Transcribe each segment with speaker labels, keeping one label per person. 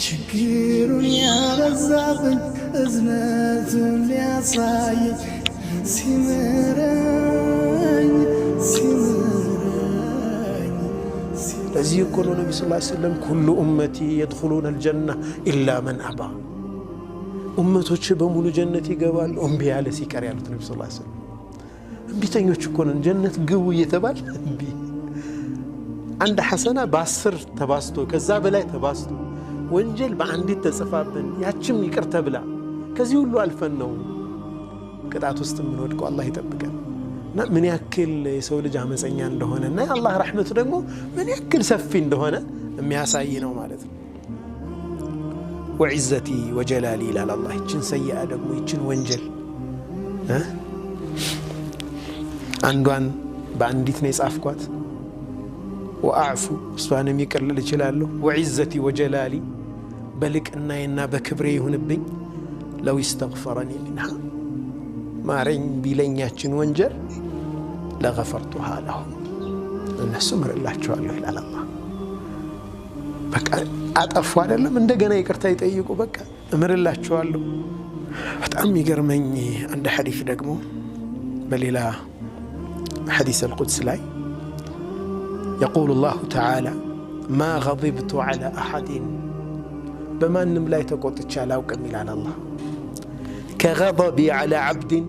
Speaker 1: ችግሩን ያበዛብኝ እዝነቱን ሊያሳይ ሲምረኝ ለዚህ እኮ ነው ነቢ ሰለላሁ ዐለይሂ ወሰለም ኩሉ ኡመቲ የድኹሉነ አልጀና ኢላ መን አባ ኡመቶች በሙሉ ጀነት ይገባሉ እምቢ ያለ ሲቀር ያሉት ነቢ ሰለላሁ ዐለይሂ ወሰለም። እምቢተኞች እኮ ነን ጀነት ግቡ እየተባል እምቢ። አንድ ሐሰና በ10 ተባስቶ ከዛ በላይ ተባስቶ ወንጀል በአንዲት ተጽፋብን ያችም ይቅር ተብላ ከዚህ ሁሉ አልፈን ነው ቅጣት ውስጥ ምን ወድቀው አላህ ይጠብቀን። እና ምን ያክል የሰው ልጅ አመፀኛ እንደሆነና የአላህ ረሕመቱ ደግሞ ምን ያክል ሰፊ እንደሆነ የሚያሳይ ነው ማለት ነው። ወዕዘቲ ወጀላሊ ይላል አላህ። ይችን ሰይአ ደግሞ ይችን ወንጀል አንዷን በአንዲት ነው የጻፍኳት ወአዕፉ እሷንም ይቅር ልል እችላለሁ። ወዕዘቲ ወጀላሊ በልቅናዬና በክብሬ ይሁንብኝ ለው ይስተግፈረኒ ሚንሃ ማረኝ ቢለኛችን ወንጀል ለገፈርቱሃ ለሁም እነሱ ምርላቸዋለሁ ይላል አላህ። በቃ አጠፉ አይደለም እንደገና ይቅርታ ይጠይቁ በቃ እምርላቸዋለሁ። በጣም የሚገርመኝ አንድ ሐዲስ ደግሞ በሌላ ሐዲስ አልቁድስ ላይ يقول الله تعالى ما غضبت على أحد بمن لا تقوت تشالاوك على الله كغضبي على عبد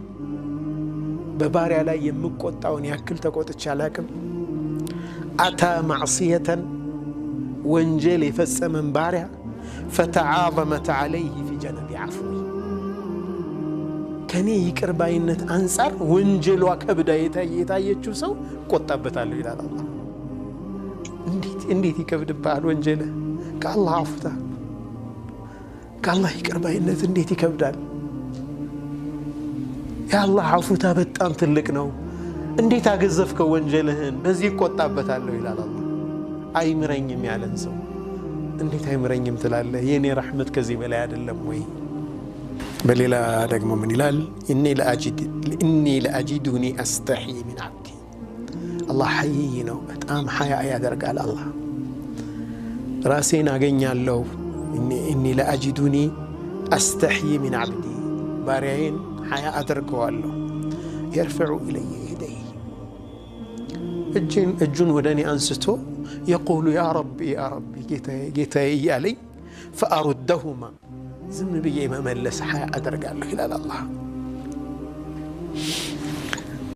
Speaker 1: بباري على يمكوت أو يأكل تقوت تشالاكم أتى معصية وانجلي فالسمن بارها فتعاظمت عليه في جنب عفوه كان يكر باينة أنصار وانجل وكبدا يتايتشو سو قطة بتالو إلى الله እንዴት ይከብድብሃል ወንጀል ከአላህ አፍታ ከአላህ ይቅር ባይነት እንዴት ይከብዳል። የአላህ አፍታ በጣም ትልቅ ነው። እንዴት አገዘፍከው ወንጀልህን በዚህ ይቆጣበታለሁ ይላል አላህ። አይምረኝም ያለን ሰው እንዴት አይምረኝም ትላለህ? የኔ ረሕመት ከዚህ በላይ አይደለም ወይ? በሌላ ደግሞ ምን ይላል? ኢኒ ለአጂዱኒ አስተሒ ሚን ዓብዲ አላህ ሐይይ ነው በጣም ሐያ ያደርጋል አላህ። ራሴን አገኛለሁ ኢኒ ለአጂዱኒ አስተሕይ ሚን ዓብዲ ባሪያዬን ሐያ አደርገዋለሁ። የርፈዑ ኢለየ የደይ እጁን ወደ እኔ አንስቶ የቁሉ ያ ረቢ ጌታዬ እያለኝ ፈአሩደሁማ ዝም ብዬ መመለስ ሐያ አደርጋለሁ ይላል አላህ።